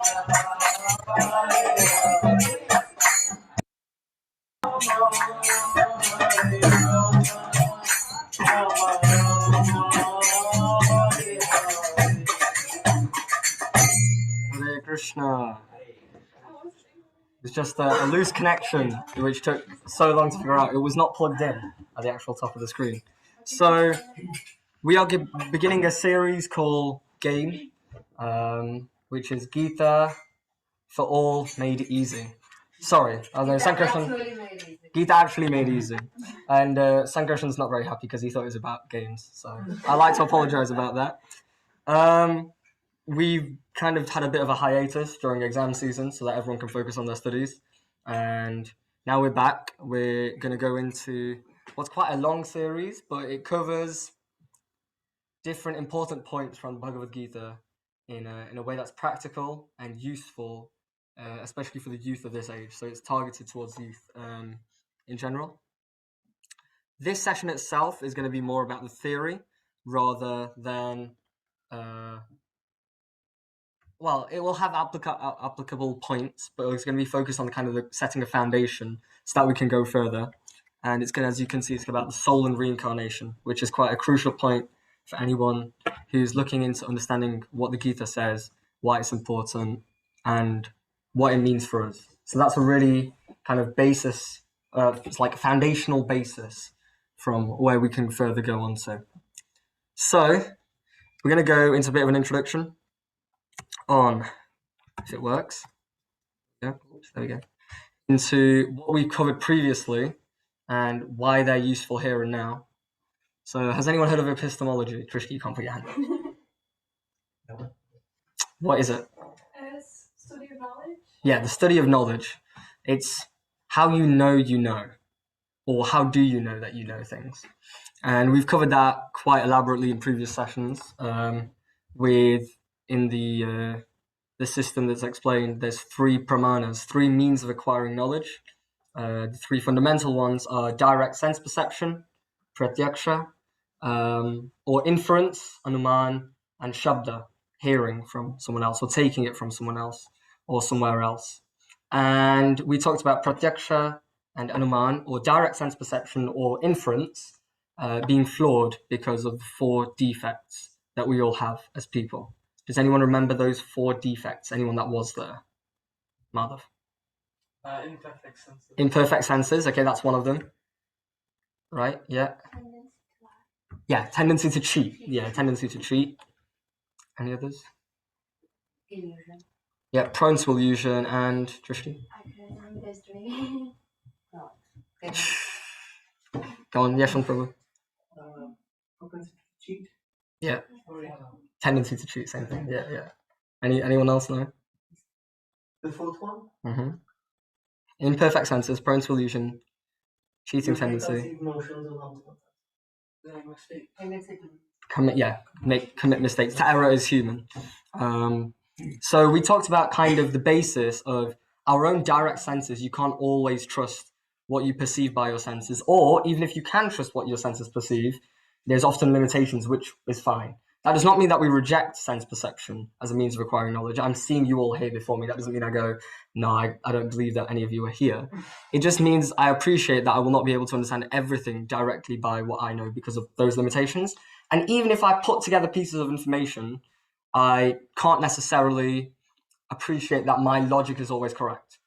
Hare Krishna. It's just a loose connection, which took so long to figure out. It was not plugged in at the actual top of the screen. So we are beginning a series called Game, which is Gita for all made easy. Sorry, I was Sankarshan. Gita actually made easy, and Sankarshan's not very happy because he thought it was about games. So I like to apologize about that. We've kind of had a bit of a hiatus during exam season so that everyone can focus on their studies. And now we're back. We're going to go into what's quite a long series, but it covers different important points from the Bhagavad Gita in a way that's practical and useful, especially for the youth of this age. So it's targeted towards youth in general. This session itself is going to be more about the theory rather than... well, it will have applicable points, but it's going to be focused on the kind of the setting a foundation so that we can go further. And it's going to, as you can see, it's about the soul and reincarnation, which is quite a crucial point for anyone who's looking into understanding what the Gita says, why it's important, and what it means for us. So that's a really kind of basis, it's like a foundational basis from where we can further go on to. So we're going to go into a bit of an introduction on, if it works, yeah, there we go, into what we've covered previously and why they're useful here and now. So has anyone heard of epistemology? Trishki, you can't put your hand up. What is it? Study of knowledge? Yeah, the study of knowledge. It's how you know, or how do you know that you know things. And we've covered that quite elaborately in previous sessions in the system that's explained. There's three pramanas, three means of acquiring knowledge. The three fundamental ones are direct sense perception, pratyaksha, or inference, anuman, and shabda, hearing from someone else or taking it from someone else or somewhere else. And we talked about pratyaksha and anuman, or direct sense perception or inference, being flawed because of the four defects that we all have as people. Does anyone remember those four defects? Anyone that was there? Madhav? Imperfect senses. Imperfect senses, okay, that's one of them. Right, yeah. Yeah, tendency to cheat. Yeah, tendency to cheat. Any others? Illusion. Yeah, prone to illusion and Drishti? Go on, Yeshwan Prabhu. Propensity to cheat. Yeah. Tendency to cheat, same thing. Yeah. Anyone else know? The fourth one? Mm-hmm. Imperfect senses, prone to illusion, cheating tendency. Commit mistakes. Error is human. So we talked about kind of the basis of our own direct senses. You can't always trust what you perceive by your senses, or even if you can trust what your senses perceive, there's often limitations, which is fine. That does not mean that we reject sense perception as a means of acquiring knowledge. I'm seeing you all here before me. That doesn't mean I go, no, I don't believe that any of you are here. It just means I appreciate that I will not be able to understand everything directly by what I know because of those limitations. And even if I put together pieces of information, I can't necessarily appreciate that my logic is always correct.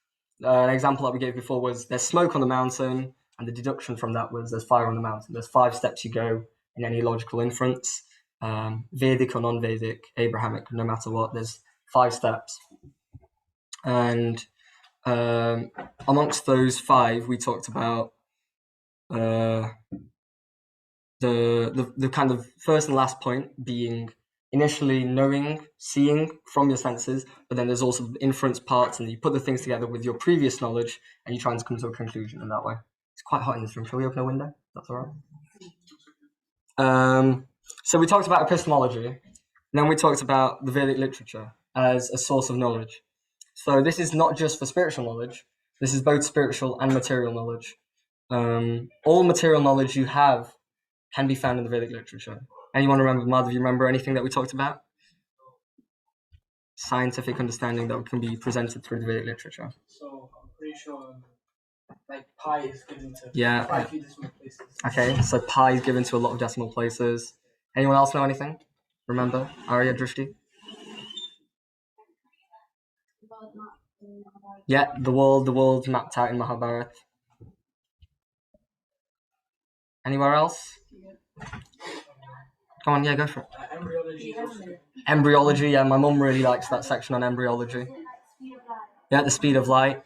An example that we gave before was there's smoke on the mountain, and the deduction from that was there's fire on the mountain. There's 5 steps you go in any logical inference. Vedic or non-Vedic, Abrahamic, no matter what, there's 5 steps. And amongst those 5, we talked about the kind of first and last point being initially knowing, seeing from your senses, but then there's also the inference parts, and you put the things together with your previous knowledge, and you try and come to a conclusion in that way. It's quite hot in this room. Shall we open a window? That's all right. So we talked about epistemology, and then we talked about the Vedic literature as a source of knowledge. So this is not just for spiritual knowledge. This is both spiritual and material knowledge. All material knowledge you have can be found in the Vedic literature. Anyone remember, Madhav, you remember anything that we talked about? scientific understanding that can be presented through the Vedic literature. So I'm pretty sure like pi is given to Yeah. quite a few decimal places. Okay, so pi is given to a lot of decimal places. Anyone else know anything? Remember? Arya, Drishti? But not in Mahabharata. Yeah, the world's mapped out in Mahabharata. Anywhere else? Come on, yeah, go for it. Embryology is also given. Embryology, yeah, my mum really likes that section on embryology. Yeah, the speed of light,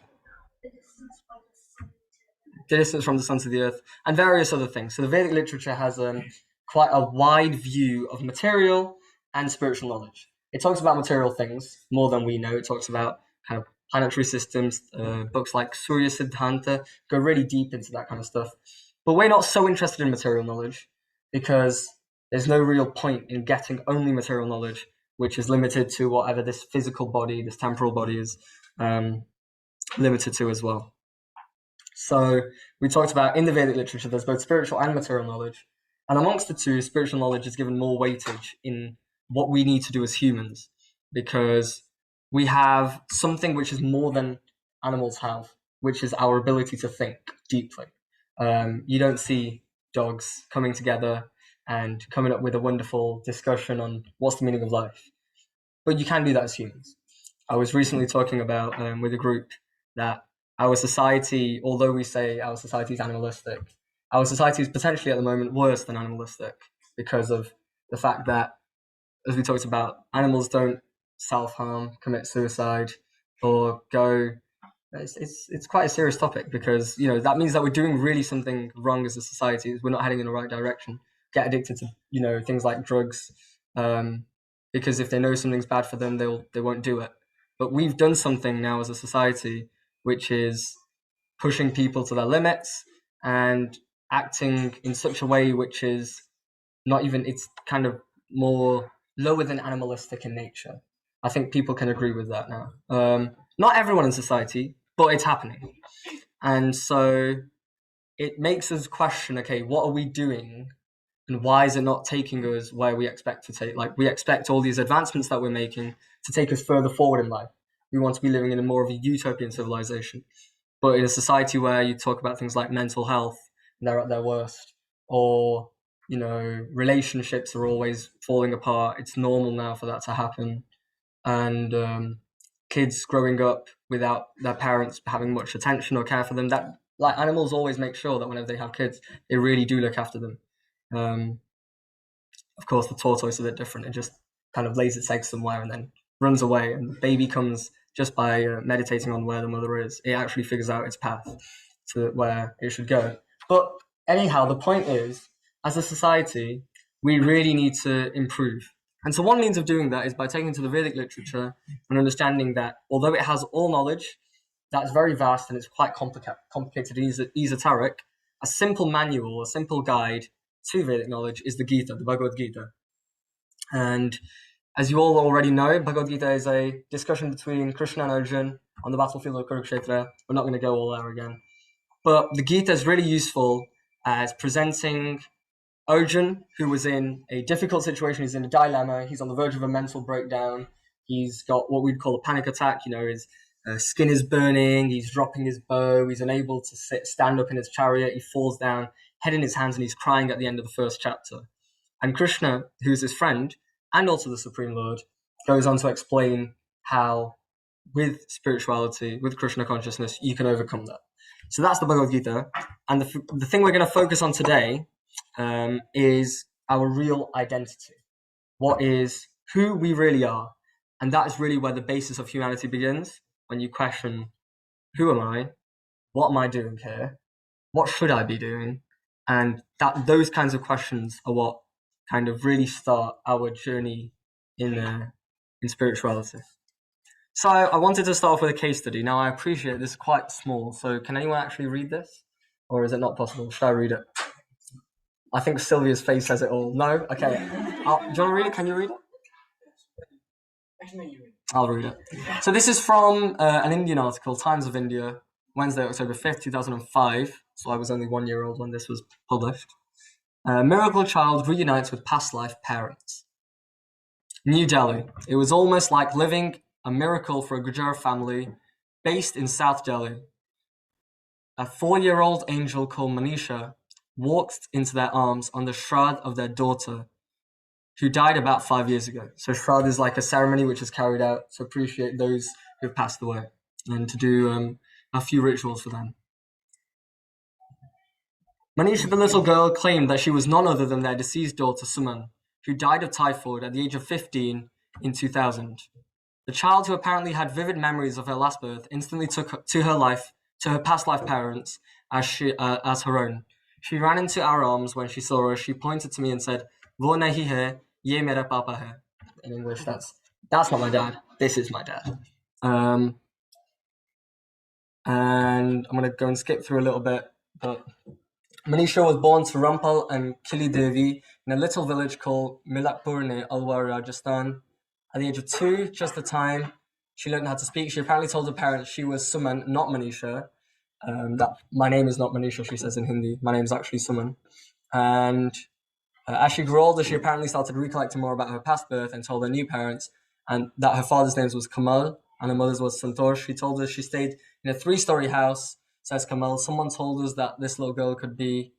the distance from the sun to the earth, and various other things. So the Vedic literature has quite a wide view of material and spiritual knowledge. It talks about material things more than we know. It talks about kind of planetary systems. Books like Surya Siddhanta go really deep into that kind of stuff. But we're not so interested in material knowledge because there's no real point in getting only material knowledge, which is limited to whatever this physical body, this temporal body is limited to as well. So we talked about in the Vedic literature, there's both spiritual and material knowledge. And amongst the two, spiritual knowledge is given more weightage in what we need to do as humans, because we have something which is more than animals have, which is our ability to think deeply. You don't see dogs coming together and coming up with a wonderful discussion on what's the meaning of life. But you can do that as humans. I was recently talking about with a group that our society, although we say our society is animalistic, our society is potentially at the moment worse than animalistic because of the fact that, as we talked about, animals don't self-harm, commit suicide, or go. It's quite a serious topic because that means that we're doing really something wrong as a society. We're not heading in the right direction. Get addicted to things like drugs, because if they know something's bad for them, they won't do it. But we've done something now as a society which is pushing people to their limits and acting in such a way which is not even, it's kind of more lower than animalistic in nature. I think people can agree with that now. Not everyone in society, but it's happening. And so it makes us question, okay, what are we doing and why is it not taking us where we expect to take? Like, we expect all these advancements that we're making to take us further forward in life. We want to be living in a more of a utopian civilization. But in a society where you talk about things like mental health, and they're at their worst, or relationships are always falling apart. It's normal now for that to happen, and kids growing up without their parents having much attention or care for them. That, like, animals always make sure that whenever they have kids, they really do look after them. Of course, the tortoise is a bit different. It just kind of lays its eggs somewhere and then runs away, and the baby comes just by meditating on where the mother is. It actually figures out its path to where it should go. But anyhow, the point is, as a society, we really need to improve. And so one means of doing that is by taking to the Vedic literature and understanding that although it has all knowledge, that's very vast and it's quite complicated and esoteric, a simple manual, a simple guide to Vedic knowledge is the Gita, the Bhagavad Gita. And as you all already know, Bhagavad Gita is a discussion between Krishna and Arjuna on the battlefield of Kurukshetra. We're not going to go all there again. But the Gita is really useful as presenting Arjuna, who was in a difficult situation. He's in a dilemma. He's on the verge of a mental breakdown. He's got what we'd call a panic attack. His skin is burning. He's dropping his bow. He's unable to stand up in his chariot. He falls down, head in his hands, and he's crying at the end of the first chapter. And Krishna, who's his friend, and also the Supreme Lord, goes on to explain how, with spirituality, with Krishna consciousness, you can overcome that. So that's the Bhagavad Gita. And the thing we're going to focus on today is our real identity. What is who we really are. And that is really where the basis of humanity begins, when you question, who am I? What am I doing here? What should I be doing? And those kinds of questions are what kind of really start our journey in spirituality. So I wanted to start off with a case study. Now, I appreciate this is quite small, so can anyone actually read this? Or is it not possible? Should I read it? I think Sylvia's face says it all. No? Okay. Do you want to read it? Can you read it? I'll read it. So this is from an Indian article, Times of India, Wednesday, October 5th, 2005. So I was only 1 year old when this was published. Miracle child reunites with past life parents. New Delhi. It was almost like living a miracle for a Gujjar family based in South Delhi. A 4-year-old angel called Manisha walked into their arms on the shroud of their daughter, who died about 5 years ago. So shroud is like a ceremony which is carried out to appreciate those who have passed away and to do a few rituals for them. Manisha, the little girl, claimed that she was none other than their deceased daughter, Suman, who died of typhoid at the age of 15 in 2000. The child, who apparently had vivid memories of her last birth, instantly took to her past life parents as her own. She ran into our arms when she saw us. She pointed to me and said, "Wo nahi hai, ye mera papa hai." In English, that's not my dad. This is my dad. And I'm going to go and skip through a little bit, but Manisha was born to Rampal and Kili Devi in a little village called Milakpur near Alwar, Rajasthan. At the age of 2, just the time she learned how to speak, she apparently told her parents she was Suman, not Manisha. That my name is not Manisha, she says in Hindi. My name is actually Suman. And as she grew older, she apparently started recollecting more about her past birth and told her new parents and that her father's name was Kamal and her mother's was Santosh. She told us she stayed in a 3-story house, says Kamal. Someone told us that this little girl could be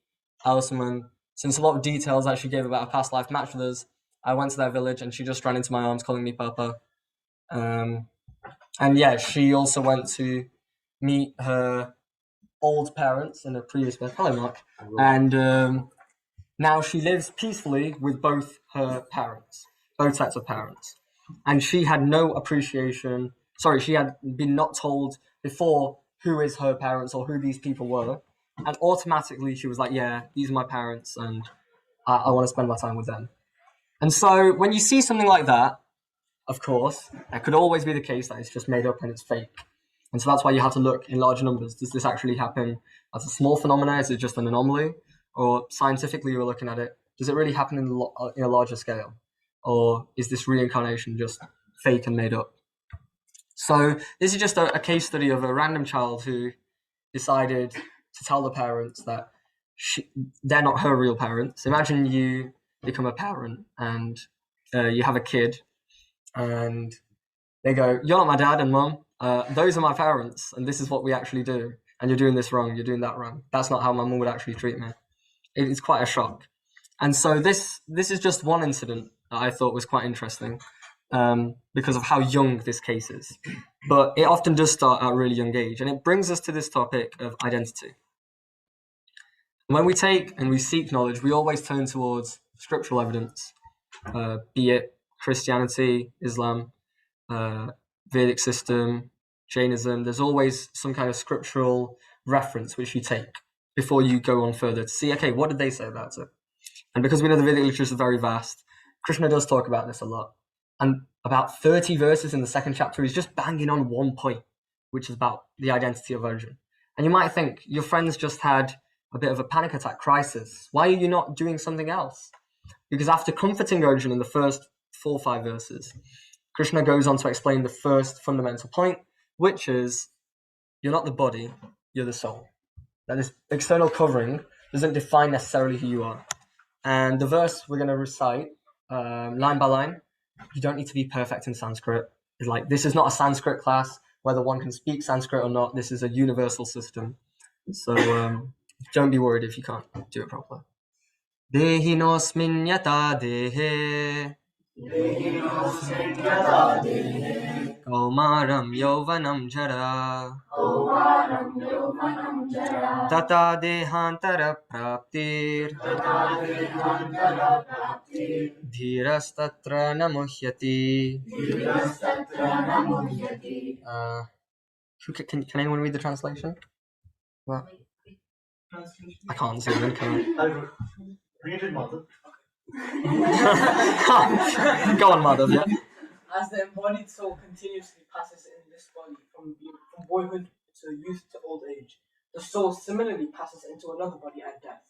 our Suman. Since a lot of details that she gave about her past life matched with us, I went to their village and she just ran into my arms calling me Papa. And yeah, she also went to meet her old parents in her previous birth. Hello, Mark. And now she lives peacefully with both her parents, both sets of parents. And she had no appreciation. Sorry, she had been not told before who is her parents or who these people were. And automatically she was like, yeah, these are my parents and I want to spend my time with them. And so when you see something like that, of course, that could always be the case that it's just made up and it's fake. And so that's why you have to look in large numbers. Does this actually happen as a small phenomenon? Is it just an anomaly? Or scientifically, you're looking at it, does it really happen in a larger scale? Or is this reincarnation just fake and made up? So this is just a case study of a random child who decided to tell the parents that they're not her real parents. Imagine you become a parent and you have a kid and they go, "You're not my dad and mum. Those are my parents, and this is what we actually do. And you're doing this wrong. You're doing that wrong. That's not how my mum would actually treat me." It's quite a shock. And so this is just one incident that I thought was quite interesting because of how young this case is. But it often does start at a really young age, and it brings us to this topic of identity. When we take and we seek knowledge, we always turn towards scriptural evidence, be it Christianity, Islam, Vedic system, Jainism. There's always some kind of scriptural reference which you take before you go on further to see, okay, what did they say about it? And because we know the Vedic literature is very vast, Krishna does talk about this a lot. And about 30 verses in the 2nd chapter, he's just banging on one point, which is about the identity of Arjuna. And you might think, your friends just had a bit of a panic attack crisis. Why are you not doing something else? Because after comforting Arjuna in the first 4 or 5 verses, Krishna goes on to explain the first fundamental point, which is, you're not the body, you're the soul. That this external covering doesn't define necessarily who you are. And the verse we're going to recite, line by line, you don't need to be perfect in Sanskrit. It's like, this is not a Sanskrit class, whether one can speak Sanskrit or not. This is a universal system. So don't be worried if you can't do it properly. Dehinosmin yata dehe Kaumaram yauvanam jara Tata dehantara praptir Dhirastatra namuhyati. Can anyone read the translation? Well, I can't see it, can I? Read it, mother. Go on, Madhav, yeah. As the embodied soul continuously passes in this body from boyhood to youth to old age, the soul similarly passes into another body at death.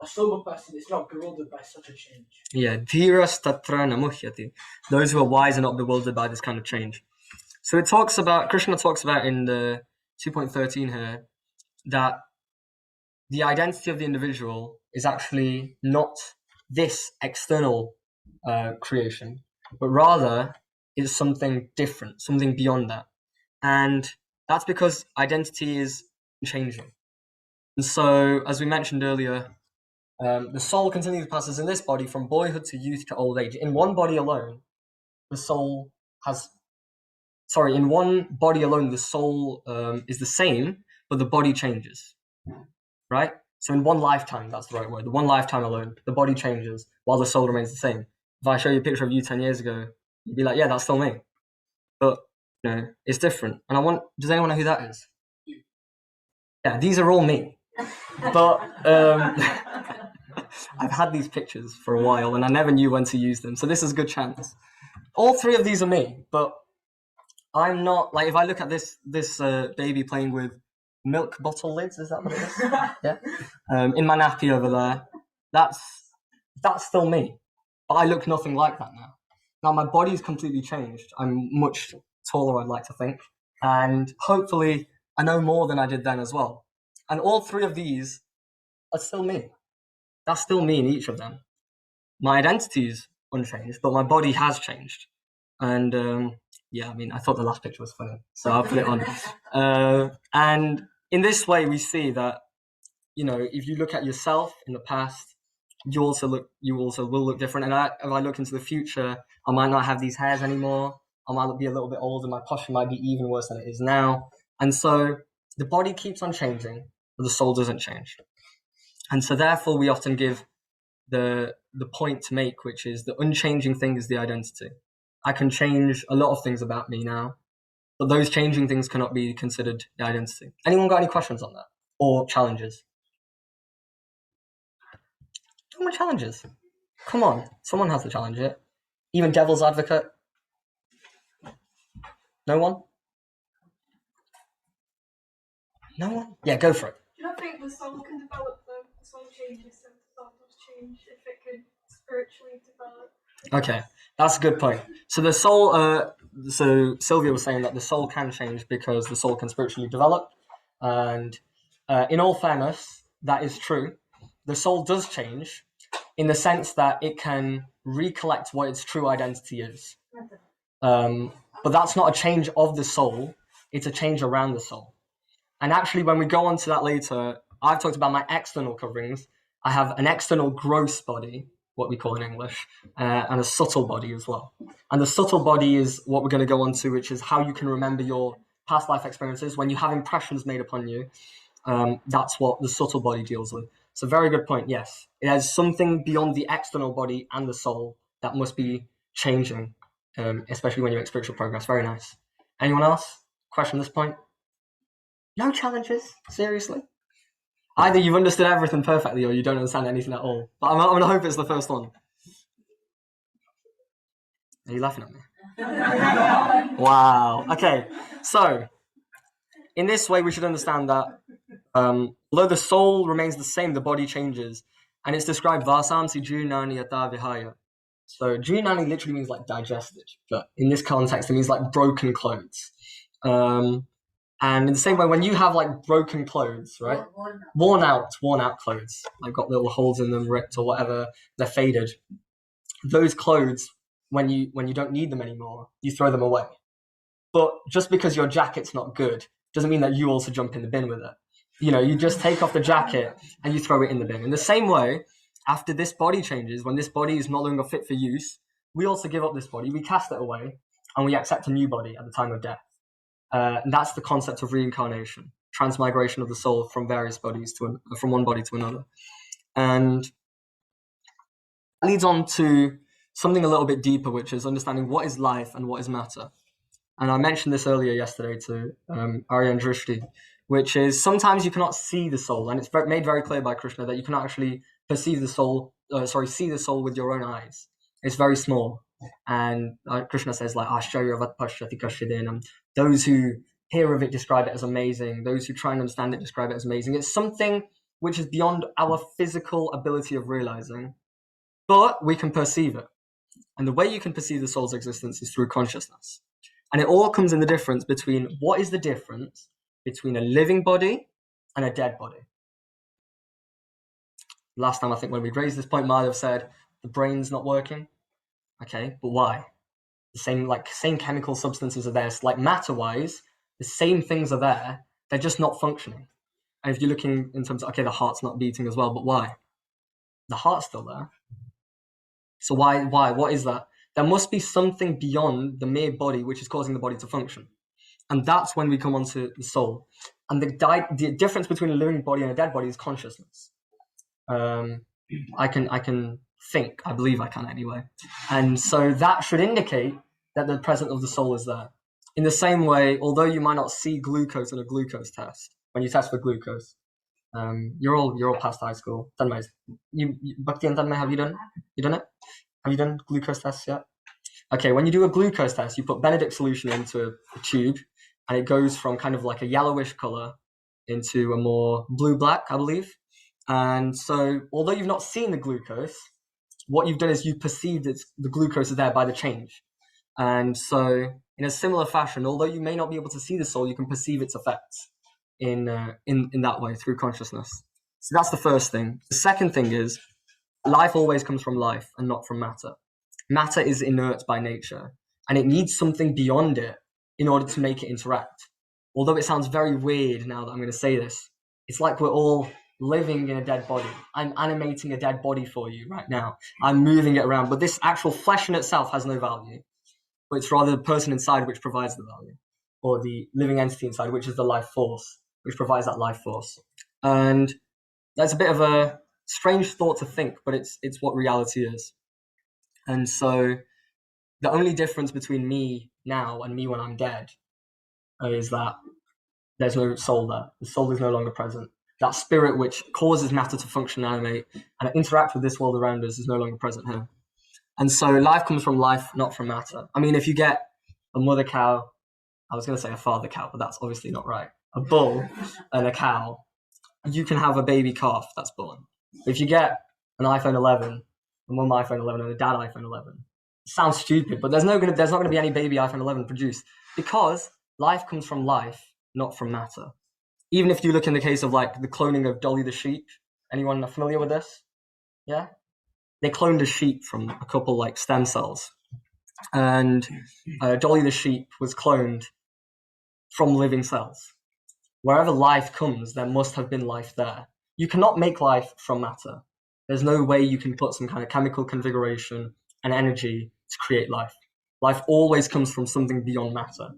A sober person is not bewildered by such a change. Yeah, dhiras tatra namuhyati. Those who are wise are not bewildered by this kind of change. So Krishna talks about in the 2.13 here, that the identity of the individual is actually not this external creation, but rather is something different, something beyond that. And that's because identity is changing. And so, as we mentioned earlier, the soul continually passes in this body from boyhood to youth to old age. In one body alone, the soul is the same, but the body changes, right? So in one lifetime, that's the right word, the one lifetime alone, the body changes while the soul remains the same. If I show you a picture of you 10 years ago, you'd be like, yeah, that's still me. But, it's different. And does anyone know who that is? Yeah, these are all me. But I've had these pictures for a while and I never knew when to use them. So this is a good chance. All three of these are me, but I'm not, like, if I look at this baby playing with milk bottle lids, is that what it is? Yeah. In my nappy over there, that's still me. But I look nothing like that now. Now my body's completely changed. I'm much taller, I'd like to think. And hopefully I know more than I did then as well. And all three of these are still me. That's still me in each of them. My identity is unchanged, but my body has changed. And I thought the last picture was funny, so I'll put it on. And in this way, we see that, if you look at yourself in the past, you also will look different. And if I look into the future, I might not have these hairs anymore. I might be a little bit older. My posture might be even worse than it is now. And so the body keeps on changing, but the soul doesn't change. And so therefore, we often give the point to make, which is the unchanging thing is the identity. I can change a lot of things about me now, but those changing things cannot be considered the identity. Anyone got any questions on that? Or challenges? No one challenges. Come on, someone has to challenge it. Even devil's advocate? No one? No one? Yeah, go for it. Do you not think the soul can develop though? The soul changes, so the soul does change if it could spiritually develop. Okay, that's a good point. So the soul, so Sylvia was saying that the soul can change because the soul can spiritually develop. And in all fairness, that is true. The soul does change in the sense that it can recollect what its true identity is. But that's not a change of the soul, it's a change around the soul. And actually, when we go on to that later, I've talked about my external coverings. I have an external gross body, what we call in English, and a subtle body as well. And the subtle body is what we're going to go on to, which is how you can remember your past life experiences. When you have impressions made upon you, that's what the subtle body deals with. So very good point, yes. It has something beyond the external body and the soul that must be changing, especially when you make spiritual progress. Very nice. Anyone else? Question at this point? No challenges? Seriously? Either you've understood everything perfectly or you don't understand anything at all. But I'm going to hope it's the first one. Are you laughing at me? Wow. Okay. So, in this way, we should understand that although the soul remains the same, the body changes. And it's described vasamsi junani yata vihaya. So, junani literally means like digested. But in this context, it means like broken clothes. And in the same way, when you have like broken clothes, right? Worn out clothes, like got little holes in them, ripped or whatever, they're faded. Those clothes, when you don't need them anymore, you throw them away. But just because your jacket's not good doesn't mean that you also jump in the bin with it. You just take off the jacket and you throw it in the bin. In the same way, after this body changes, when this body is no longer fit for use, we also give up this body, we cast it away, and we accept a new body at the time of death. And that's the concept of reincarnation, transmigration of the soul from various bodies from one body to another. And that leads on to something a little bit deeper, which is understanding what is life and what is matter. And I mentioned this earlier yesterday to Aryan Drishti, which is sometimes you cannot see the soul, and it's made very clear by Krishna that you cannot actually perceive the soul, see the soul with your own eyes. It's very small. And Krishna says, like, Ashcharyavat Pashyati Kashidinam. Those who hear of it describe it as amazing. Those who try and understand it describe it as amazing. It's something which is beyond our physical ability of realizing, but we can perceive it. And the way you can perceive the soul's existence is through consciousness. And it all comes in the difference between what is the difference between a living body and a dead body. Last time, I think when we raised this point, Madhav said the brain's not working. Okay, but why? The same chemical substances are there. So like matter-wise, the same things are there. They're just not functioning. And if you're looking in terms of, okay, the heart's not beating as well, but why? The heart's still there. So why? What is that? There must be something beyond the mere body which is causing the body to function. And that's when we come on to the soul. And the difference between a living body and a dead body is consciousness. I can think, I believe I can anyway. And so that should indicate that the presence of the soul is there. In the same way, although you might not see glucose in a glucose test, when you test for glucose, you're all past high school. Bhakti and Tanmay, have you done it? Have you done glucose tests yet? Okay, when you do a glucose test, you put Benedict solution into a tube, and it goes from kind of like a yellowish color into a more blue-black, I believe. And so, although you've not seen the glucose, what you've done is you perceived the glucose is there by the change. And so, in a similar fashion, although you may not be able to see the soul, you can perceive its effects in that way through consciousness. So that's the first thing. The second thing is, life always comes from life and not from matter. Matter is inert by nature, and it needs something beyond it in order to make it interact. Although it sounds very weird now that I'm going to say this, it's like we're all living in a dead body. I'm animating a dead body for you right now. I'm moving it around, but this actual flesh in itself has no value. But it's rather the person inside which provides the value, or the living entity inside, which is the life force, which provides that life force. And that's a bit of a strange thought to think, but it's what reality is. And so the only difference between me now and me when I'm dead is that there's no soul there. The soul is no longer present. That spirit which causes matter to function, animate, and interact with this world around us is no longer present here. And so life comes from life, not from matter. I mean, if you get a mother cow, I was going to say a father cow, but that's obviously not right. A bull and a cow, you can have a baby calf that's born. If you get an iPhone 11, a mum iPhone 11 and a dad iPhone 11, it sounds stupid, but there's not going to be any baby iPhone 11 produced, because life comes from life, not from matter. Even if you look in the case of like the cloning of Dolly the sheep, anyone familiar with this? Yeah? They cloned a sheep from a couple like stem cells, and Dolly the sheep was cloned from living cells. Wherever life comes, there must have been life there. You cannot make life from matter. There's no way you can put some kind of chemical configuration and energy to create life. Life always comes from something beyond matter.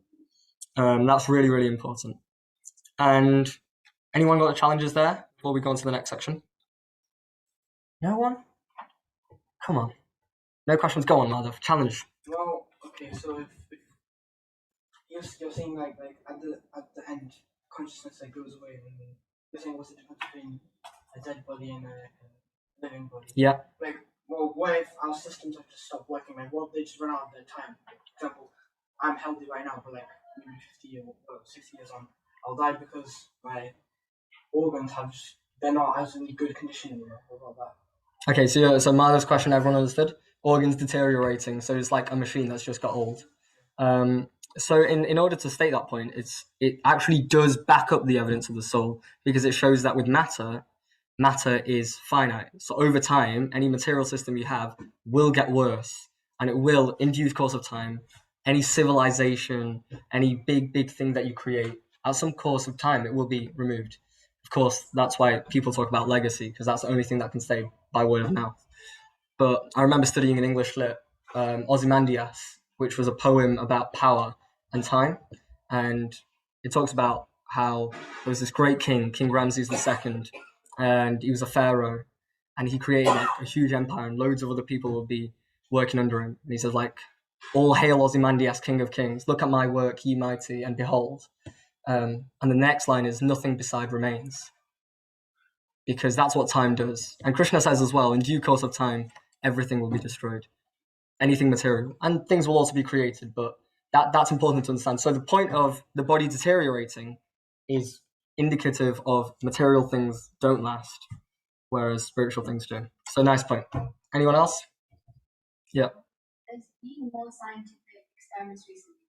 That's really, really important. And anyone got challenges there before we go on to the next section? No one? Come on. No questions. Go on, Madhav. Challenge. Well, okay, so if you're saying like at the end, consciousness like goes away, and you're saying what's the difference between a dead body and a living body? Yeah. Like, well, what if our systems have just stopped working? Like, what if they just run out of their time? For example, I'm healthy right now, but like maybe 50 years or 60 years on, I'll die because my organs they're not as in good condition anymore. What about that? Okay, so Madhav's question, everyone understood? Organs deteriorating, so it's like a machine that's just got old. So in order to state that point, it actually does back up the evidence of the soul, because it shows that with matter is finite. So over time, any material system you have will get worse, and it will, in due course of time, any civilization, any big thing that you create, at some course of time, it will be removed. Of course, that's why people talk about legacy, because that's the only thing that can stay by word of mouth. But I remember studying in English lit Ozymandias, which was a poem about power and time, and it talks about how there was this great king, King Ramses II, and he was a pharaoh, and he created like a huge empire, and loads of other people would be working under him. And he says like, "All hail Ozymandias, King of Kings! Look at my work, ye mighty, and behold." And the next line is, "Nothing beside remains," because that's what time does. And Krishna says as well, in due course of time, everything will be destroyed, anything material, and things will also be created. But that's important to understand. So the point of the body deteriorating is indicative of material things don't last, whereas spiritual things do. So nice point. Anyone else? Yeah. There's been more scientific experiments recently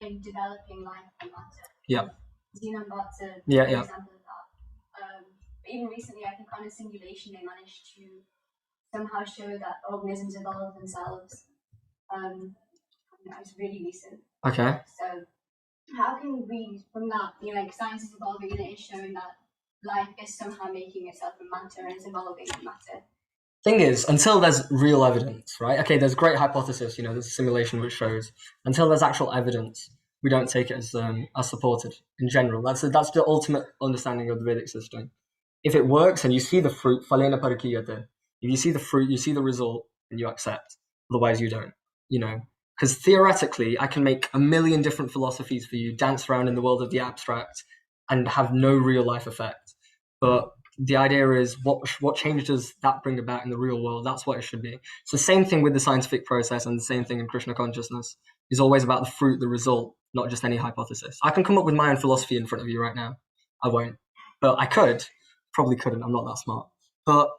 in developing life from matter. Yeah. Xenon Bart's Yeah. example of that. But even recently, I think on a simulation, they managed to somehow show that organisms evolve themselves from it's really recent. Okay. So how can we, from that, like science is evolving and it is showing that life is somehow making itself from matter and it's evolving from matter. Thing is, until there's real evidence, right? Okay, there's great hypothesis, there's a simulation which shows. Until there's actual evidence, we don't take it as supported in general. That's the ultimate understanding of the Vedic system. If it works and you see the fruit, phalena parakiyate. If you see the fruit, you see the result, and you accept. Otherwise, you don't. Because theoretically, I can make a million different philosophies for you, dance around in the world of the abstract, and have no real life effect. But the idea is, what change does that bring about in the real world? That's what it should be. It's the same thing with the scientific process, and the same thing in Krishna consciousness. Is always about the fruit, the result, not just any hypothesis. I can come up with my own philosophy in front of you right now. I won't, but I could. Probably couldn't. I'm not that smart. But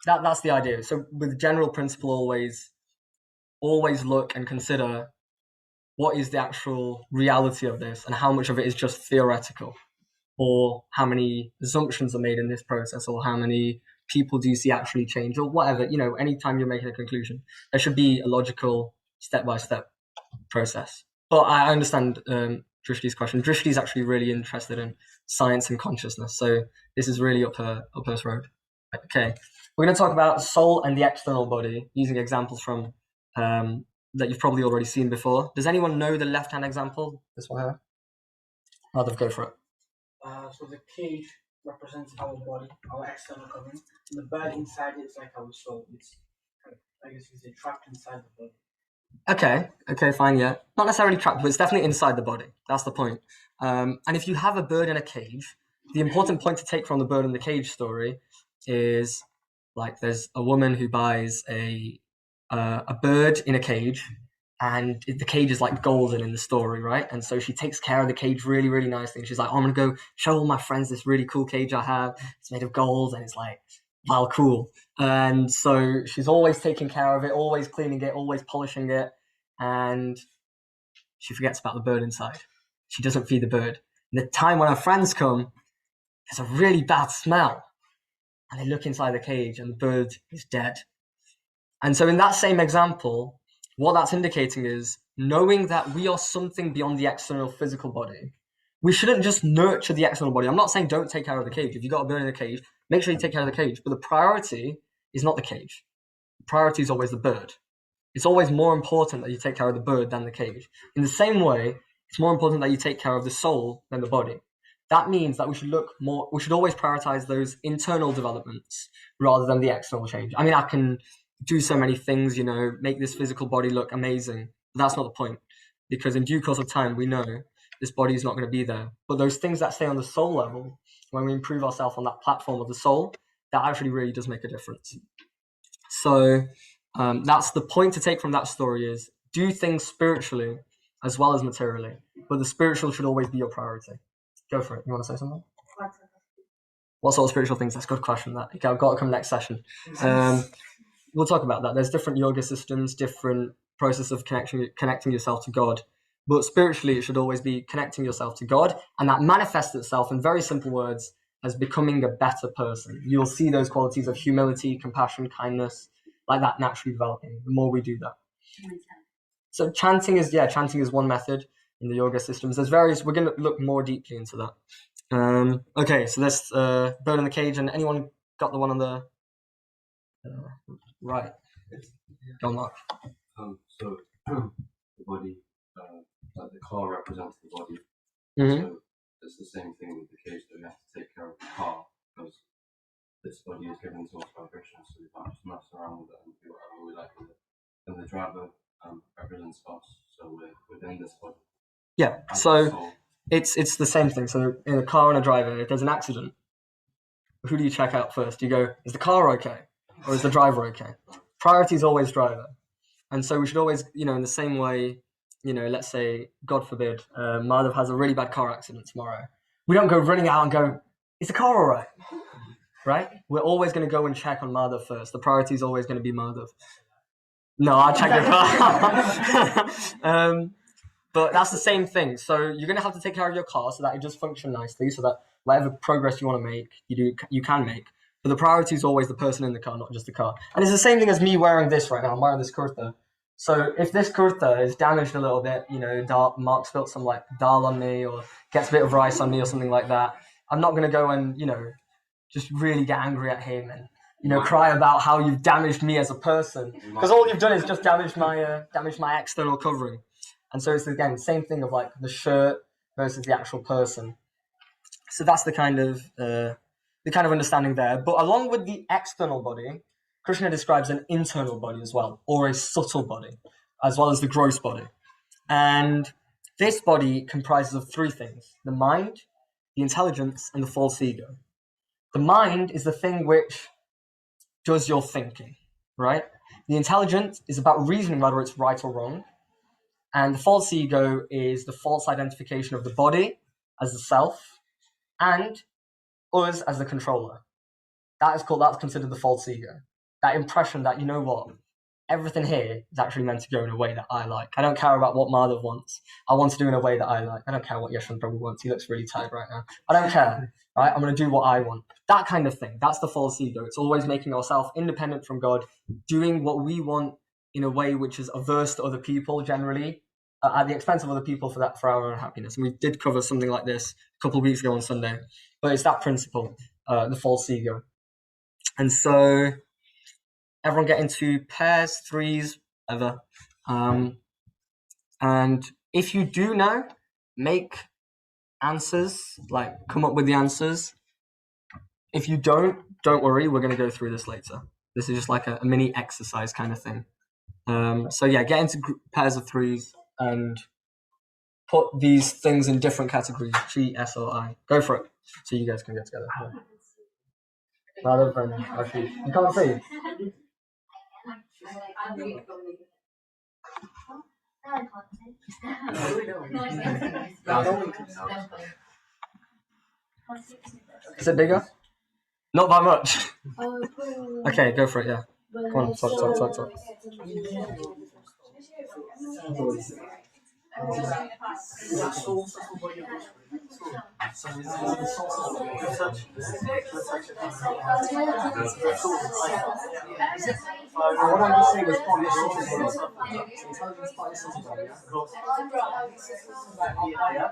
that's the idea. So with general principle, always look and consider what is the actual reality of this, and how much of it is just theoretical, or how many assumptions are made in this process, or how many people do you see actually change, or whatever. Anytime you're making a conclusion, there should be a logical step-by-step process. But I understand Drishti's question. Drishti is actually really interested in science and consciousness, so this is really up her road. Okay, we're going to talk about soul and the external body using examples from that you've probably already seen before. Does anyone know the left-hand example? This one here. I'll go for it. So the cage represents our body, our external covering. And the bird inside it is like our soul. It's I guess you could say trapped inside the body. Okay, fine, yeah. Not necessarily trapped, but it's definitely inside the body. That's the point. And if you have a bird in a cage, the important point to take from the bird in the cage story is, like, there's a woman who buys a bird in a cage, and the cage is like golden in the story, right? And so she takes care of the cage really, really nicely. And she's like, I'm going to go show all my friends this really cool cage I have. It's made of gold, and it's like, wow, cool. And so she's always taking care of it, always cleaning it, always polishing it. And she forgets about the bird inside. She doesn't feed the bird. And the time when her friends come, there's a really bad smell. And they look inside the cage, and the bird is dead. And so in that same example, what that's indicating is, knowing that we are something beyond the external physical body, we shouldn't just nurture the external body. I'm not saying don't take care of the cage. If you've got a bird in the cage, make sure you take care of the cage. But the priority is not the cage. The priority is always the bird. It's always more important that you take care of the bird than the cage. In the same way, it's more important that you take care of the soul than the body. That means that we should always prioritize those internal developments rather than the external change. I mean, I can do so many things, make this physical body look amazing. But that's not the point, because in due course of time, we know this body is not going to be there. But those things that stay on the soul level, when we improve ourselves on that platform of the soul, that actually really does make a difference. So that's the point to take from that story, is do things spiritually as well as materially. But the spiritual should always be your priority. Go for it. You want to say something? What sort of spiritual things? That's a good question. I've got to come next session. We'll talk about that. There's different yoga systems, different process of connecting yourself to God. But spiritually, it should always be connecting yourself to God. And that manifests itself in very simple words as becoming a better person. You'll see those qualities of humility, compassion, kindness, like that naturally developing the more we do that. So chanting is one method in the yoga systems. There's various, we're going to look more deeply into that. Okay, so there's bird in the cage, and anyone got the one on the right? Go, Mark. So the body, like the car represents the body. Mm-hmm. So it's the same thing with the cage, that we have to take care of the car, because this body is given to us by Krishna, so we can't just mess around with it and do whatever we like with it. And the driver represents us, so we're within this body. Yeah, so it's the same thing. So in a car and a driver, if there's an accident, who do you check out first? You go, is the car okay? Or is the driver okay? Priority is always driver. And so we should always, in the same way, let's say, God forbid, Madhav has a really bad car accident tomorrow. We don't go running out and go, is the car all right? Right? We're always going to go and check on Madhav first. The priority is always going to be Madhav. No, I'll check your car. But that's the same thing. So you're going to have to take care of your car so that it just functions nicely, so that whatever progress you want to make, you can make. But the priority is always the person in the car, not just the car. And it's the same thing as me wearing this right now. I'm wearing this kurta. So if this kurta is damaged a little bit, Mark spilt some like dal on me or gets a bit of rice on me or something like that, I'm not going to go and, just really get angry at him and, cry about how you've damaged me as a person. Because all you've done is just damage my external covering. And so it's, again, same thing of like the shirt versus the actual person. So that's the kind of understanding there. But along with the external body, Krishna describes an internal body as well, or a subtle body, as well as the gross body. And this body comprises of three things: the mind, the intelligence, and the false ego. The mind is the thing which does your thinking, right? The intelligence is about reasoning whether it's right or wrong. And the false ego is the false identification of the body as the self and us as the controller. That's considered the false ego. That impression that, everything here is actually meant to go in a way that I like. I don't care about what Madhav wants. I want to do in a way that I like. I don't care what Yeshwant Prabhu wants. He looks really tired right now. I don't care, right? I'm going to do what I want. That kind of thing. That's the false ego. It's always making ourselves independent from God, doing what we want in a way which is averse to other people generally, at the expense of other people for our own happiness. And we did cover something like this a couple of weeks ago on Sunday. But it's that principle, the false ego. And so everyone get into pairs, threes, whatever. And if you do know, make answers, like come up with the answers. If you don't worry, we're going to go through this later. This is just like a mini exercise kind of thing. So yeah, get into pairs of threes and put these things in different categories, G, S, or I. Go for it, so you guys can get together. Actually, you can't see. Is it bigger? Not by much. Okay, go for it, yeah. Come on, talk. What I'm just saying is probably a subtle body. Intelligence part is subtle body, yeah?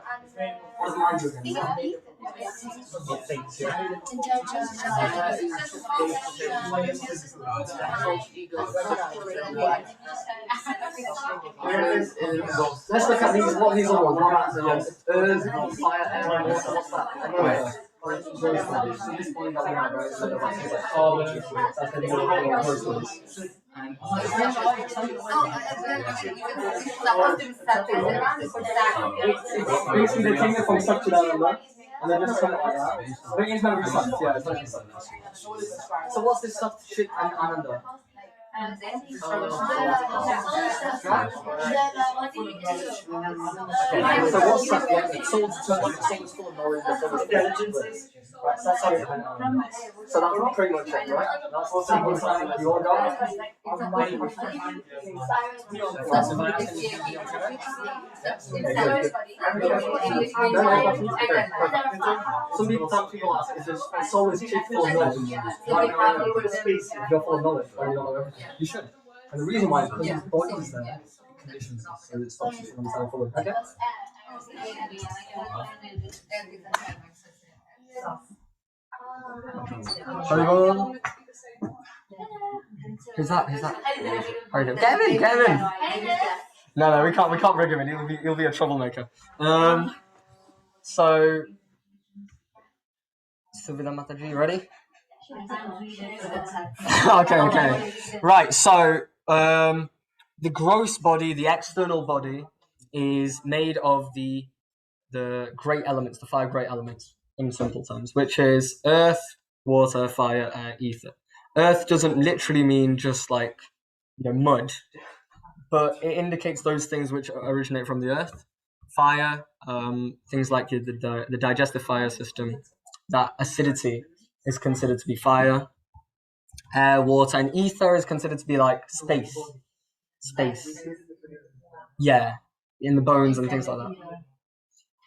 What's mine do again? Let's look at these. What are these other ones? Earth, fire, air, water. What's that? So this point that we have, right? So that's like carbon. That's the basically, they take it from structure down and then just turn it like that. I think it's going to be sucked, yeah, it's going to be sucked. So what's this stuff, shit, and Ananda? Okay, so what's that? Yeah, soul is full of knowledge, the soul is intelligence. Right, so that's pretty much it, right? That's what's inside your God. Some people ask, is this soul is full of knowledge? You're full of knowledge, right? You should. And the reason why is because his body is there, conditions us, so it stops you from understanding fully. Okay? Who's that? Kevin! No, we can't bring him in. He'll be a troublemaker. So Suvida Mataji, you ready? Okay. Right, so the gross body, the external body, is made of the great elements, the 5 great elements in simple terms, which is earth, water, fire, air, ether. Earth doesn't literally mean just like mud, but it indicates those things which originate from the earth. Fire, things like the digestive fire system, that acidity is considered to be fire. Air, water, and ether is considered to be like space. Yeah, in the bones and things like that.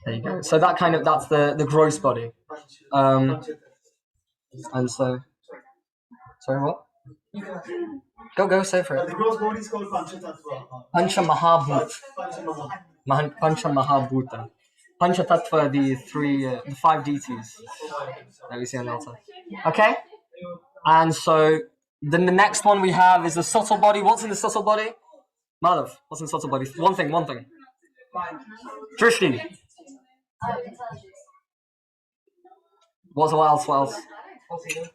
There you go. So that's the gross body. And so, sorry, what? You can Go, say for The it. gross body is called Panchatattva. Pancha Mahabhut. Panchamaha. Pancha Mahabhuta. Pancha Tattva, the 5 deities that we see on the altar. Okay? And so, then the next one we have is the subtle body. What's in the subtle body? Madhav, what's in the subtle body? One thing. mind. Drishti. Intelligence. What else?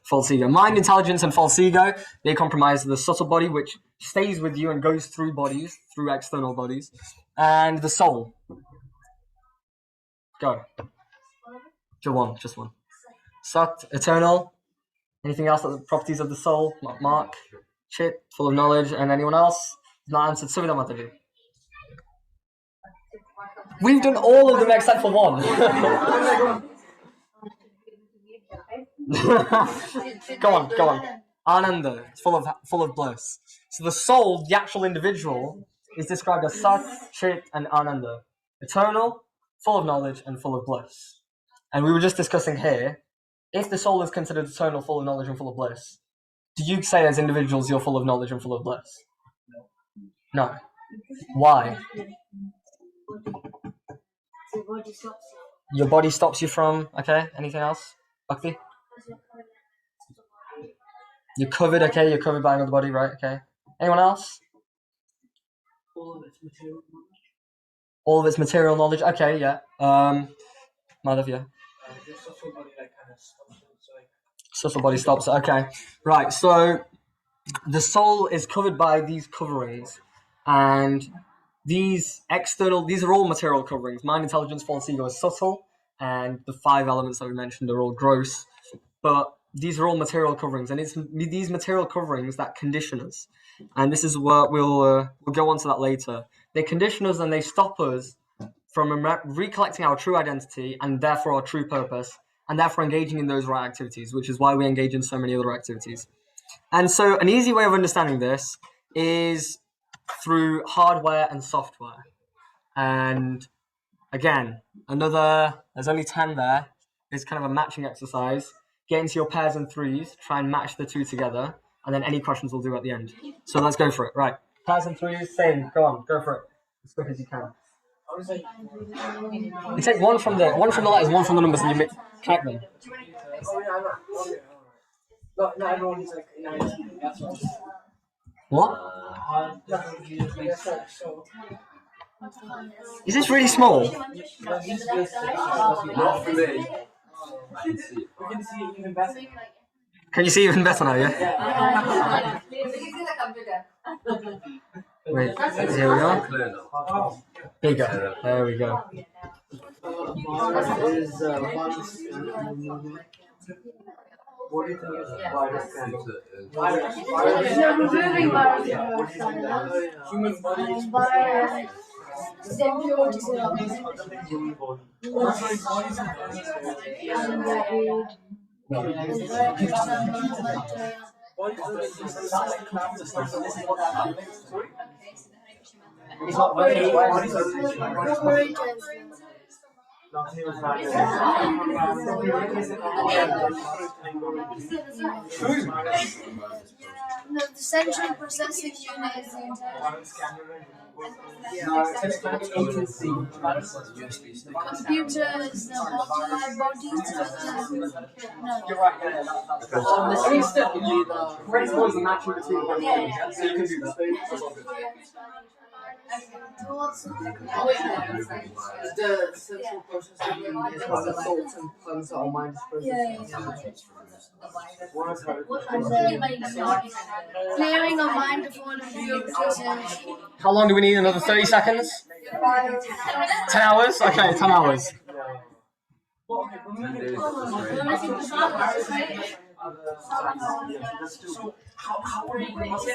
False ego. Mind, intelligence, and false ego, they comprise the subtle body, which stays with you and goes through bodies, through external bodies, and the soul. Go. Just one. Sat, eternal. Anything else? The properties of the soul? Mark, Chit, full of knowledge, and anyone else? Not answered. Sumedh Mataji. We've done all of them except for one. Go on. Ananda, it's full of bliss. So the soul, the actual individual, is described as Sat, Chit, and Ananda. Eternal, full of knowledge, and full of bliss. And we were just discussing here, if the soul is considered eternal, full of knowledge, and full of bliss, do you say as individuals you're full of knowledge and full of bliss? No. Why? Your body stops you from, okay, anything else? Bhakti? You're covered, okay, you're covered by another body, right, okay. Anyone else? All of its material knowledge. All of its material knowledge, okay, yeah. Madhav, yeah. The subtle body that kind of stops it, so like Subtle body stops, okay. Right, so the soul is covered by these coverings, and these are all material coverings. Mind, intelligence, false ego is subtle, and the 5 elements that we mentioned are all gross. But these are all material coverings, and it's these material coverings that condition us. And this is what we'll go on to that later. They condition us and they stop us from recollecting our true identity and therefore our true purpose, and therefore engaging in those right activities, which is why we engage in so many other activities. And so an easy way of understanding this is through hardware and software. And again, there's only 10 there. It's kind of a matching exercise. Get into your pairs and threes, try and match the 2 together, and then any questions we'll do at the end. So let's go for it. Right. Pairs and threes, same. Go on, go for it. As quick as you can. I was like, You take one from the letters, one from the numbers, and you connect them. oh yeah, alright. Not everyone is like 19, that's what. What? That's right, so. Is this really small? Not for me. I can see it. We can see it even better. Can you see even better now, yeah? Wait, here we go. Clear now. Oh. Bigger. There we go. What do you think is virus kind of? Human body is Human body. Nothing was The central processing unit is the intelligence. Computer is the multi bodies. No. You're right, yeah, that's principle is a matching between the bodies, so you can do that. the central processing unit is what the thoughts and plans that our mind is Clearing of mind of all impurities. How long do we need? Another 30 seconds? 10 hours? Okay, 10 hours.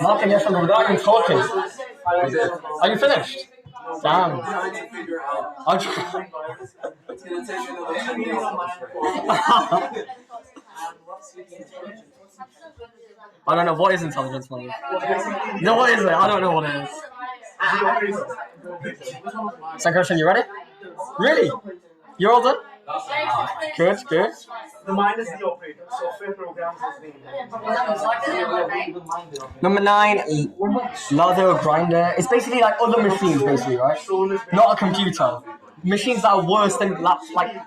Mark and Yeshua, we're not even talking. Are you finished? Damn. Trying to figure out. I'm trying. It's gonna take another 10 days. I don't know what is intelligence, man. No, what is it? I don't know what it is. Sankarshan, you ready? Really? You're all done? Good, good. The mind is the operator, software programs is the Number 9, lather or grinder. It's basically like other machines, basically, right? Not a computer. Machines that are worse than like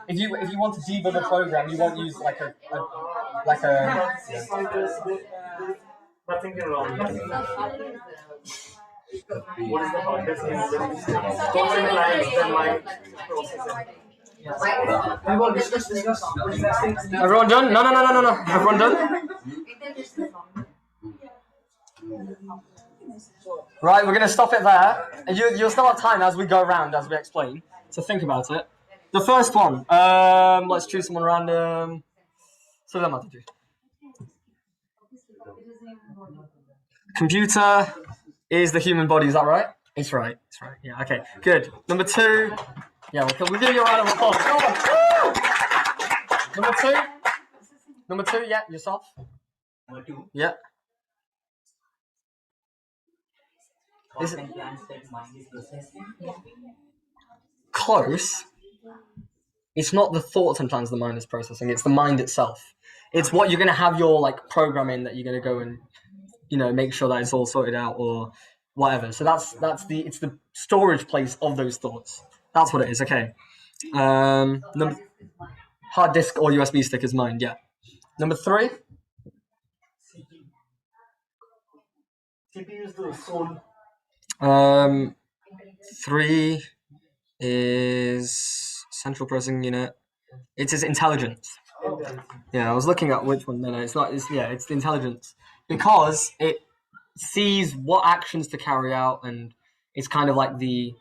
if you want to debug a program, you won't use like a. nothing wrong. What is the hardest thing? The mind processing. Everyone done? No. Everyone done? Right, we're gonna stop it there. And you'll still have time as we go around, as we explain, to think about it. The first one. Let's choose someone random. So that matter. Computer is the human body. Is that right? It's right. It's right. Yeah. Okay. Good. Number 2. Yeah, we'll give you a round of applause. Number 2. Number 2. Yeah, yourself. Number 2. Yeah. Is it close? It's not the thoughts and plans the mind is processing. It's the mind itself. It's what you're gonna have your like programming that you're gonna go and make sure that it's all sorted out or whatever. So it's the storage place of those thoughts. That's what it is. Okay. Hard disk or USB stick is mind. Yeah. Number 3. CPU is the soul. 3 is central processing unit. It is intelligence. Yeah, I was looking at which one. No, it's not. It's the intelligence because it sees what actions to carry out, and it's kind of like the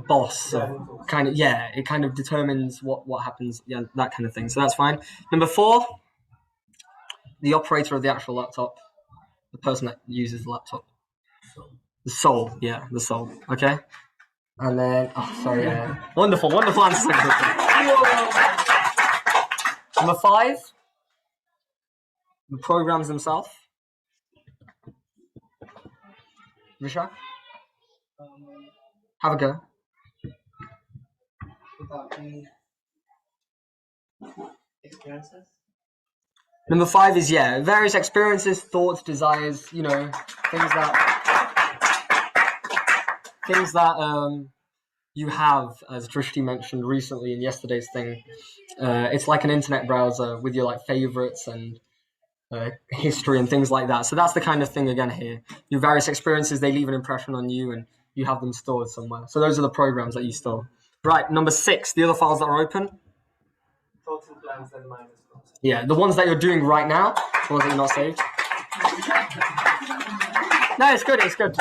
boss. It kind of determines what happens. Yeah, that kind of thing. So that's fine. Number 4, the operator of the actual laptop, the person that uses the laptop. The soul, yeah, the soul. Okay, and then wonderful answer. Number 5, the programs themselves. Risha, have a go. Experiences. Number 5 is various experiences, thoughts, desires. Things that you have, as Drishti mentioned recently in yesterday's thing. It's like an internet browser with your favorites and history and things like that. So that's the kind of thing again here. Your various experiences, they leave an impression on you and you have them stored somewhere. So those are the programs that you store. Right, number 6, the other files that are open. Thoughts and plans and mind is processing. Yeah, the ones that you're doing right now, the ones that you're not saved. No, it's good. It's good.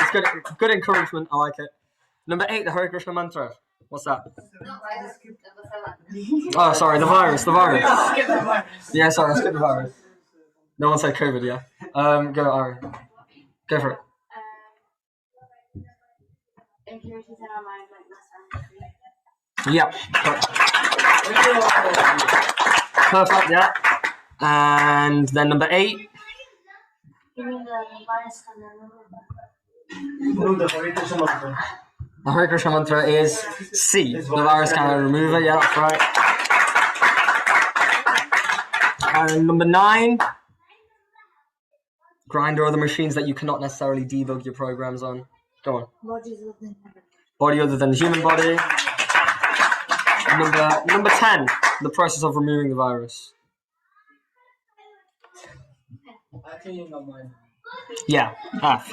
Good encouragement. I like it. Number 8, the Hare Krishna mantra. What's that? Oh, sorry, the virus. Yeah, sorry, I skipped the virus. No one said COVID, yeah. Go, Ari. Go for it. Impurities in our mind, like Yeah. Perfect, yeah. And then number 8. You mean the virus can No, the Hare Krishna mantra. The Hare Krishna mantra is C. The virus can remove it, yeah, that's right. And number 9. Grinder are the machines that you cannot necessarily debug your programs on. Go on. Body other than the human body. Number 10, the process of removing the virus. I think you know mine. Yeah, F.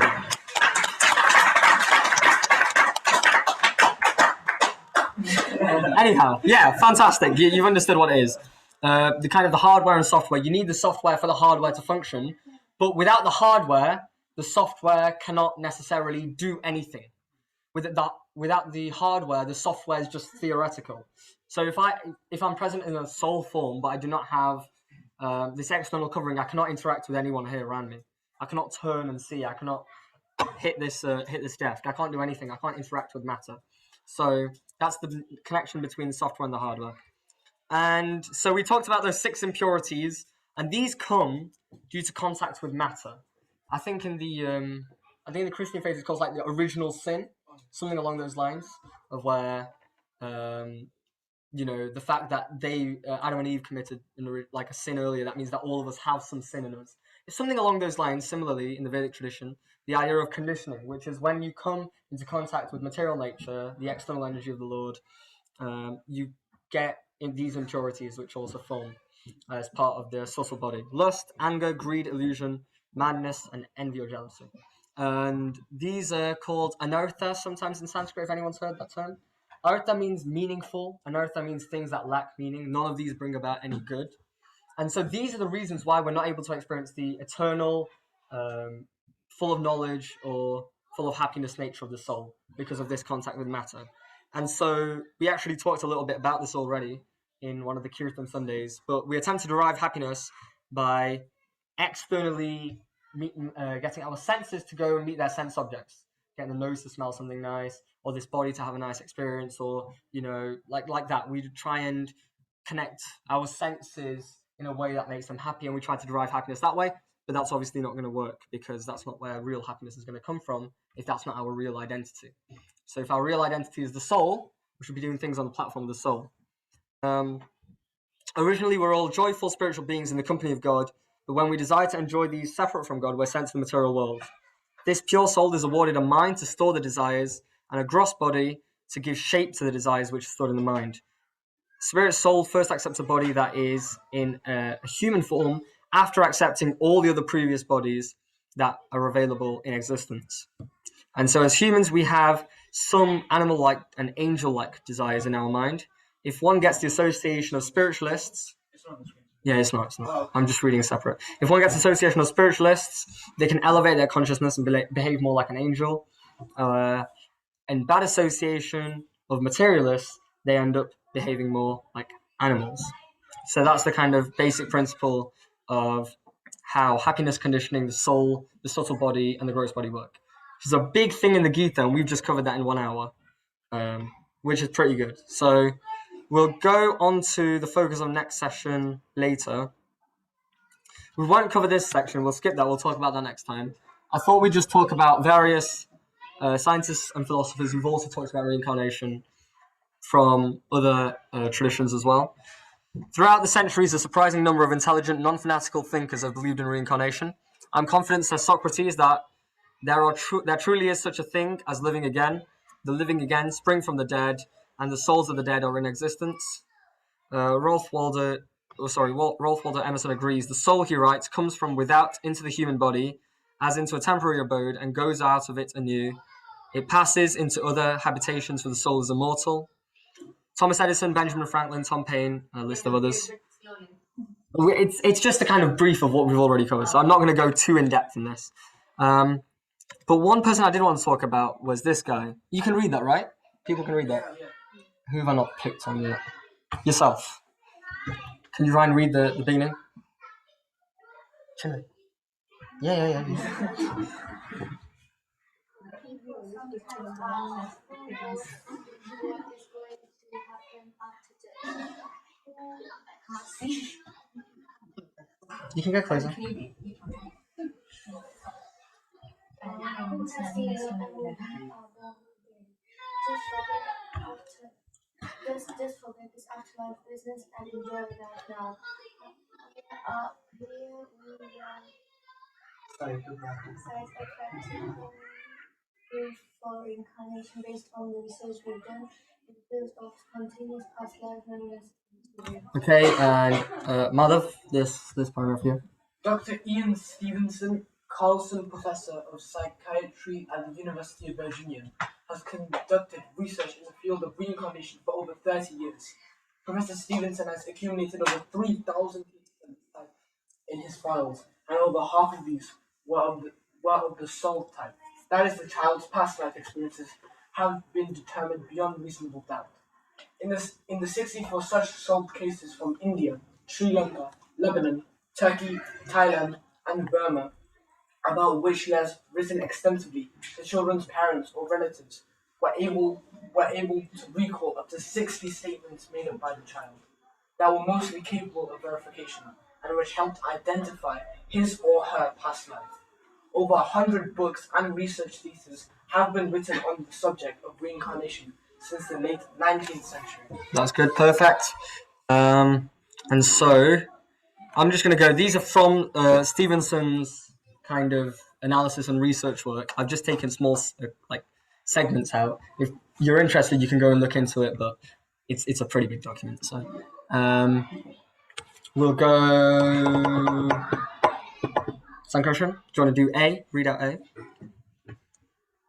Anyhow, yeah, fantastic. You've understood what it is. The kind of the hardware and software. You need the software for the hardware to function, but without the hardware, the software cannot necessarily do anything. Without the hardware, the software is just theoretical. So if I'm present in a soul form, but I do not have this external covering, I cannot interact with anyone here around me. I cannot turn and see. I cannot hit this desk. I can't do anything. I can't interact with matter. So that's the connection between the software and the hardware. And so we talked about those 6 impurities, and these come due to contact with matter. I think in the Christian faith it's called like the original sin, something along those lines, of where the fact that they Adam and Eve committed like a sin earlier, that means that all of us have some sin in us. It's something along those lines. Similarly, in the Vedic tradition, the idea of conditioning, which is when you come into contact with material nature, the external energy of the Lord, you get in these impurities, which also form as part of the subtle body: lust, anger, greed, illusion, madness, and envy or jealousy. And these are called anartha sometimes in Sanskrit, if anyone's heard that term. Artha means meaningful. Anartha means things that lack meaning. None of these bring about any good. And so these are the reasons why we're not able to experience the eternal, full of knowledge or full of happiness nature of the soul, because of this contact with matter. And so we actually talked a little bit about this already in one of the Kirtan Sundays, but we attempt to derive happiness by externally getting our senses to go and meet their sense objects, getting the nose to smell something nice, or this body to have a nice experience, or like that. We try and connect our senses in a way that makes them happy, and we try to derive happiness that way. But that's obviously not going to work, because that's not where real happiness is going to come from if that's not our real identity. So if our real identity is the soul, we should be doing things on the platform of the soul. Originally, we're all joyful spiritual beings in the company of God, but when we desire to enjoy these separate from God, we're sent to the material world. This pure soul is awarded a mind to store the desires, and a gross body to give shape to the desires which are stored in the mind. Spirit soul first accepts a body that is in a human form after accepting all the other previous bodies that are available in existence. And so as humans, we have some animal-like and angel-like desires in our mind. If one gets the association of spiritualists... It's not on the screen. Yeah, it's not. Oh, okay. I'm just reading separate. If one gets association of spiritualists, they can elevate their consciousness and behave more like an angel. And bad association of materialists, they end up behaving more like animals. So that's the kind of basic principle of how happiness conditioning, the soul, the subtle body, and the gross body work. Which is a big thing in the Gita, and we've just covered that in 1 hour, which is pretty good. So we'll go on to the focus of next session later. We won't cover this section. We'll skip that. We'll talk about that next time. I thought we'd just talk about various scientists and philosophers who've also talked about reincarnation from other traditions as well. Throughout the centuries, a surprising number of intelligent, non-fanatical thinkers have believed in reincarnation. I'm confident, says Socrates, that there truly is such a thing as living again. The living again spring from the dead, and the souls of the dead are in existence. Ralph Waldo Emerson agrees. The soul, he writes, comes from without into the human body, as into a temporary abode, and goes out of it anew. It passes into other habitations, for the soul is immortal. Thomas Edison, Benjamin Franklin, Tom Paine, and a list of others. It's just a kind of brief of what we've already covered, so I'm not going to go too in-depth in this. But one person I did want to talk about was this guy. You can read that, right? People can read that. Yeah. Who have I not picked on yet? Yourself. Can you try and read the beginning? Yeah. You can get closer. Just forget this afterlife business and enjoy that now. Here we besides attractive proof for reincarnation based on the research we've done. It builds off continuous past life memories. Okay, and Madhav, this paragraph here. Dr. Ian Stevenson, Carlson Professor of Psychiatry at the University of Virginia, has conducted research in the field of reincarnation for over 30 years. Professor Stevenson has accumulated over 3,000 cases in his files, and over half of these were of the soul type. That is, the child's past life experiences have been determined beyond reasonable doubt. In the 64 such solved cases from India, Sri Lanka, Lebanon, Turkey, Thailand, and Burma, about which he has written extensively, the children's parents or relatives were able to recall up to 60 statements made up by the child that were mostly capable of verification and which helped identify his or her past life. Over 100 books and research theses have been written on the subject of reincarnation, since the late 19th century. That's good, perfect. And so I'm just going to go. These are from Stevenson's kind of analysis and research work. I've just taken small like segments out. If you're interested, you can go and look into it, but it's a pretty big document. So we'll go. Sankarshan, do you want to do A? Read out A.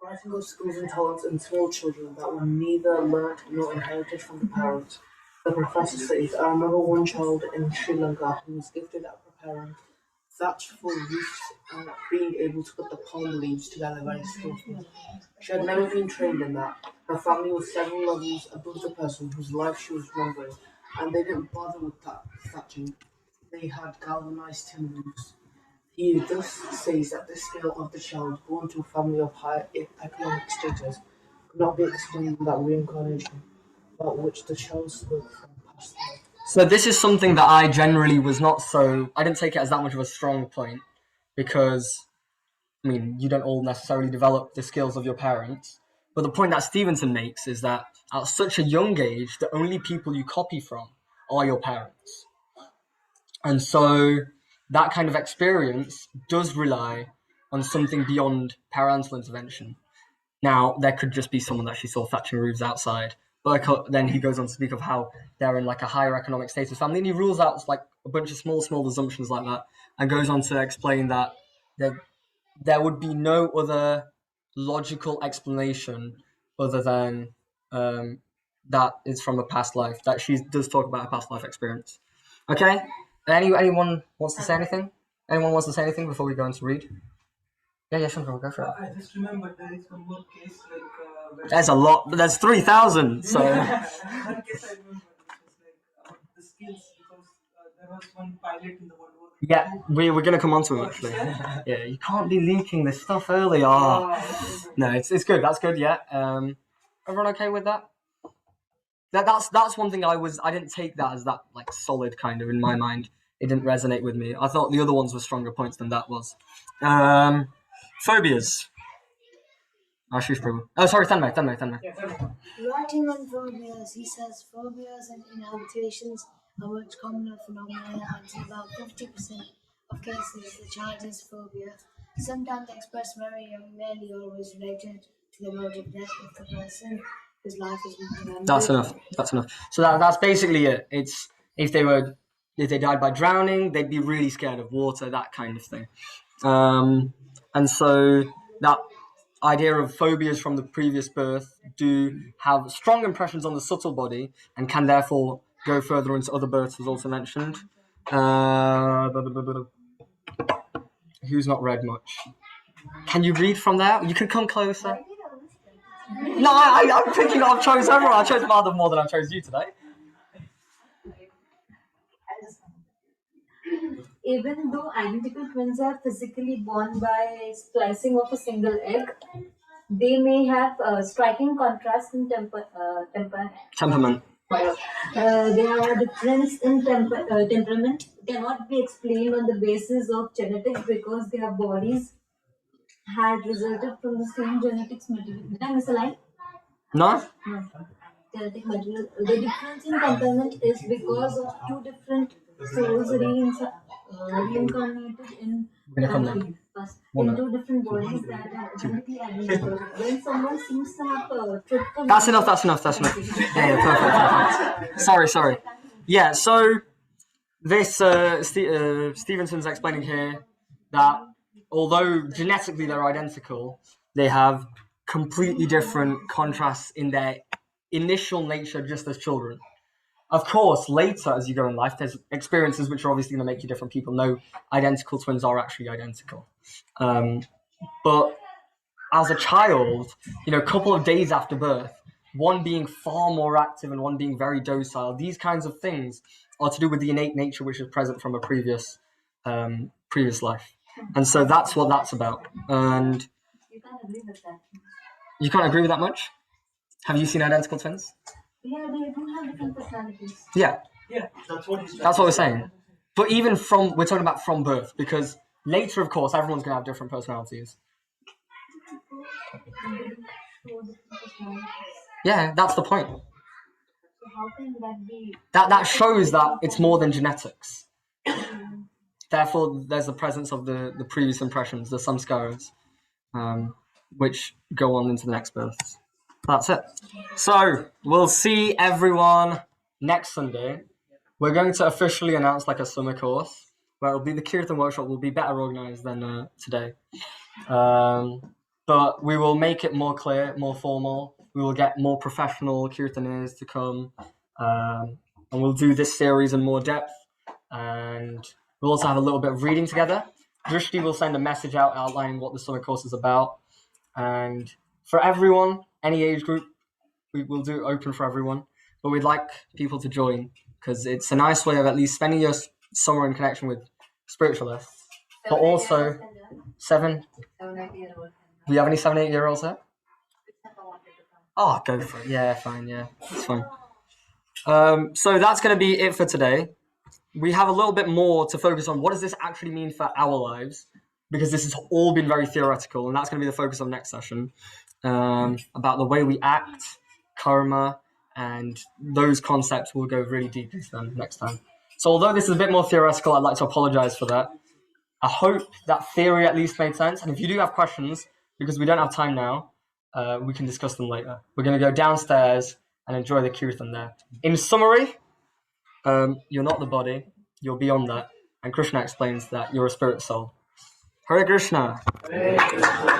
Writing of skills and talents in small children that were neither learnt nor inherited from the parents. The professor says, I remember one child in Sri Lanka who was gifted at preparing thatch for use and being able to put the palm leaves together very skillfully. She had never been trained in that. Her family was several levels above the person whose life she was remembering, and they didn't bother with that thatching. They had galvanized tin roofs. He thus says that the skill of the child born to a family of high economic status could not be explained without reincarnation, about which the child spoke from past life. So this is something that I generally was not so... I didn't take it as that much of a strong point because, I mean, you don't all necessarily develop the skills of your parents. But the point that Stevenson makes is that at such a young age, the only people you copy from are your parents. And so that kind of experience does rely on something beyond parental intervention. Now, there could just be someone that she saw thatching roofs outside. But then he goes on to speak of how they're in like a higher economic status family, and he rules out like a bunch of small assumptions like that, and goes on to explain that there would be no other logical explanation other than that is from a past life, that she does talk about a past life experience. Okay? Anyone wants to say anything? Anyone wants to say anything before we go on to read? Yeah, Chandra, go for it. I just remember there is one more case like... There's a lot, but there's 3,000, so... One case I remember, which was like the skills, because there was one pilot in the World War. Yeah, we're going to come on to it, actually. Yeah, you can't be leaking this stuff early. Oh. No, it's good, that's good, yeah. Everyone okay with that? That's one thing I didn't take that as that like solid kind of in my mind. It didn't resonate with me. I thought the other ones were stronger points than that was. Phobias. Ashish Prabhu. Oh, sorry, Tanmay. Writing on phobias, he says phobias and inhabitations are much commoner phenomena, and in about 50% of cases the child has phobia. Sometimes expressed very young, nearly always related to the mode of death of the person whose life is remembered. That's enough. So that's basically it. It's if they died by drowning, they'd be really scared of water, that kind of thing. And so that idea of phobias from the previous birth do have strong impressions on the subtle body and can therefore go further into other births, as also mentioned. Who's not read much? Can you read from there? You can come closer. No, I'm thinking I've chose everyone. I chose Madhav more than I chose you today. Even though identical twins are physically born by splicing of a single egg, they may have striking contrast in Temperament. Their difference in temperament cannot be explained on the basis of genetics because their bodies had resulted from the same genetics material. Did I miss a line? No? No. Genetic material. The difference in temperament is because of two different souls reincarnated in two different bodies that are genetically identical. When someone seems to have a trick of... That's enough. Yeah, perfect. Sorry. Yeah, so this Stevenson's explaining here that although genetically they're identical, they have completely different contrasts in their initial nature just as children. Of course, later as you go in life, there's experiences which are obviously going to make you different people. No identical twins are actually identical. But as a child, a couple of days after birth, one being far more active and one being very docile, these kinds of things are to do with the innate nature which is present from a previous life. And so that's what that's about. And You can't agree with that. You can't agree with that much? Have you seen identical twins? Yeah, they do have different personalities. Yeah. Yeah, that's what we're saying. But even we're talking about from birth, because later, of course, everyone's going to have different personalities. Yeah, that's the point. So how can that be? That shows that it's more than genetics. Therefore, there's the presence of the previous impressions, the samskaras, which go on into the next births. That's it. So we'll see everyone next Sunday. We're going to officially announce like a summer course where it'll be the Kirtan workshop will be better organized than today. But we will make it more clear, more formal. We will get more professional Kirtaners to come, and we'll do this series in more depth. And we'll also have a little bit of reading together. Drishti will send a message out outlining what the summer course is about. And for everyone, any age group, we will do open for everyone. But we'd like people to join because it's a nice way of at least spending your summer in connection with spiritualists. But also, 7? 7-8-year-old. Do you have any 7-8-year-olds there? Oh, go for it. Yeah, fine. Yeah, that's fine. So that's going to be it for today. We have a little bit more to focus on. What does this actually mean for our lives? Because this has all been very theoretical, and that's going to be the focus of next session. About the way we act, karma, and those concepts will go really deep into them next time. So although this is a bit more theoretical, I'd like to apologize for that. I hope that theory at least made sense. And if you do have questions, because we don't have time now, we can discuss them later. We're going to go downstairs and enjoy the kirtan there. In summary, you're not the body, you're beyond that. And Krishna explains that you're a spirit soul. Hare Krishna. Hare Krishna.